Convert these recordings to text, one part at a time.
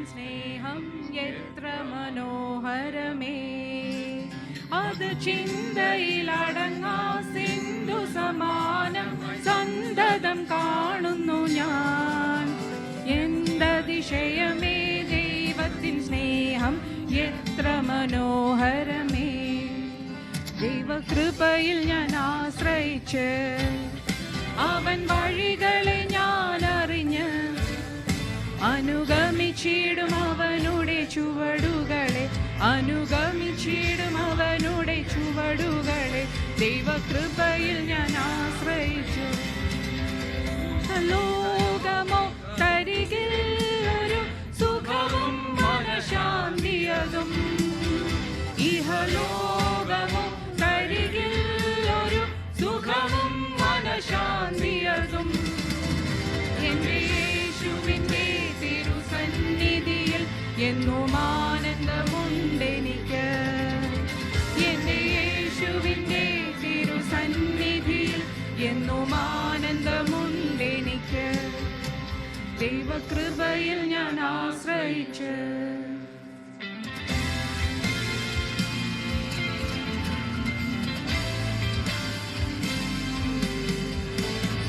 സ്നേഹം എത്ര മനോഹരമേ, അത് ചിന്തയിലടങ്ങാ സിന്ധു സമാനം സന്തതം കാണുന്നു ഞാൻ. എന്തതിശയമേ ദൈവത്തിൻ സ്നേഹം എത്ര മനോഹരമേ. ദൈവകൃപയിൽ ഞാൻ ആശ്രയിച്ച് അവൻ വഴികളെ ഞാൻ അറിഞ്ഞ് അനുഗമിച്ചിടും അവനുടെ ചുവടുകളെ, അനുഗമിച്ചിടും അവനുടെ ചുവടുകളെ. ദൈവകൃപയിൽ ഞാൻ ആശ്രയിച്ചു. ലോകമോ തരികിൽ ഒരു സുഖവും മനഃശാന്തിയതും, ഇഹലോകമോ തരികിൽ ഒരു സുഖവും മനഃശാന്തിയതും. എൻ്റെ യേശുവിൻ്റെ തിരുസന്നിധിയിൽ എന്നും ആനന്ദമുണ്ടെനിക്ക്. എൻ്റെ യേശുവിൻ്റെ തിരുസന്നിധിയിൽ എന്നും ആനന്ദമുണ്ടെനിക്ക്. ദൈവകൃപയിൽ ഞാൻ ആശ്രയിച്ച്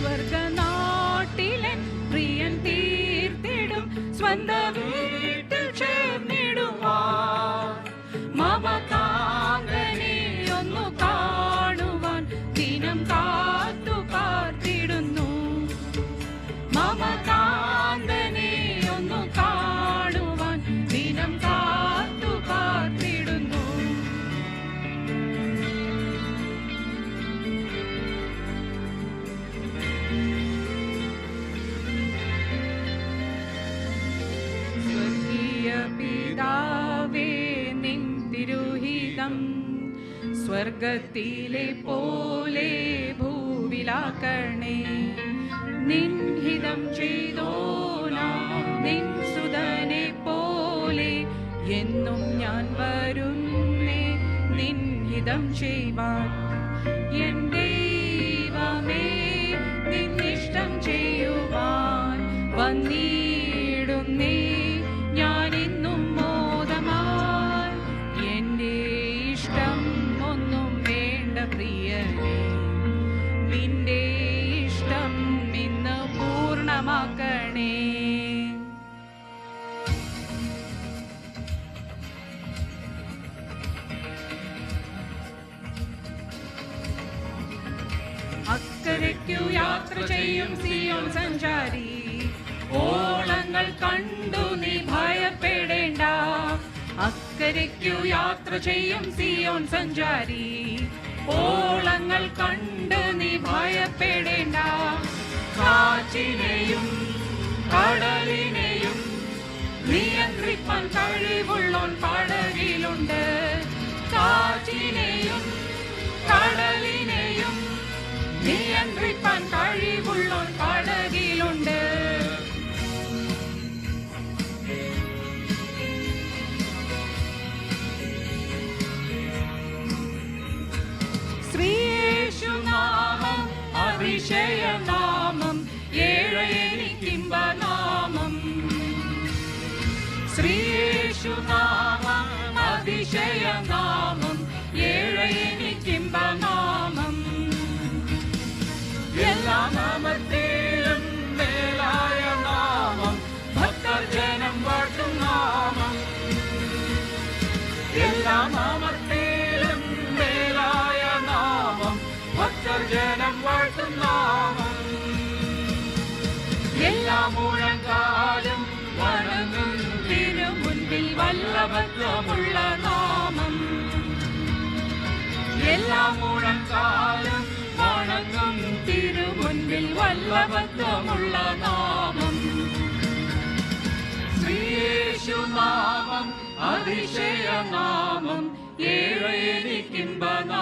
സ്വർഗനാട്ടിലൻ പ്രിയൻ തീർത്തിടും സ്വന്ത വീട്ടിൽ ചേർന്നിടുവാൻ, മമതാംഗനെ ഒന്നു കാണുവാൻ ദിനം കാത്തു കാത്തിടുന്നു. മമതാംഗനെ ഒന്നു കാണുവാൻ ദിനം കാത്തു കാത്തിടുന്നു. സ്വർഗീയ പിതാവേ നിൻ തിരുഹിതം സ്വർഗത്തിലെ പോലെ ഭൂവിലാക്കണേ. നിൻ ഹിതം ചെയ്തോനാ നിൻ സുതനെ പോലെ എന്നും ഞാൻ വരുന്നേ നിൻ ഹിതം ചെയ്യുവാൻ. എൻ ദൈവമേ നിന്നിഷ്ടം ചെയ്യുവാൻ വന്നിടുന്നേ ഞാൻ ഇന്നും മോദമായി. എൻ്റെ ഇഷ്ടം ഒന്നും വേണ്ട പ്രിയനേ, നിന്റെ ഇഷ്ടം ഇന്ന് പൂർണ്ണമാക്കണേ. അക്കരയ്ക്കു യാത്ര ചെയ്യും സിയോൻ സഞ്ചാരി, ഓളങ്ങൾ കണ്ടു നീ ഭയപ്പെടേണ്ട. അക്കരയ്ക്കു യാത്ര ചെയ്യും സിയോൻ സഞ്ചാരി, ഓളങ്ങൾ കണ്ടു നീ ഭയപ്പെടേണ്ട. കാറ്റിനെയും കടലിനെയും നിയന്ത്രിപ്പാൻ കഴിവുള്ളോൻ പടകിലുണ്ട്. കാറ്റിനെയും കടലിനെയും നിയന്ത്രിപ്പാൻ കഴിവുള്ളോൻ പടകിലുണ്ട്. ശ്രീയേശുനാമം അതിശയനാമം, ഏഴെനിക്കിമ്പനാമം. ശ്രീയേശുനാമം അതിശയനാമം, ഏഴെനിക്കിമ്പനാമം. എല്ലാ നാമത്തിലും മേലായ നാമം, ഭക്തർ ജനം വാഴ്ത്തും നാമം. എല്ലാ നാമത്തിലും മേലായ നാമം, ഭക്തർ ജനം വാഴ്ത്തും നാമം. എല്ലാ മുഴങ്കാലും വണങ്ങും തിരുമുൻപിൽ വല്ലഭത്വമുള്ള നാമം. എല്ലാ മുഴങ്കാലും വണങ്ങും തിരുമുൻപിൽ വല്ലഭത്വമുള്ള നാമം. ശ്രീയേശുനാമം അതിശയനാമം, ഏഴെനിക്കിമ്പനാമം.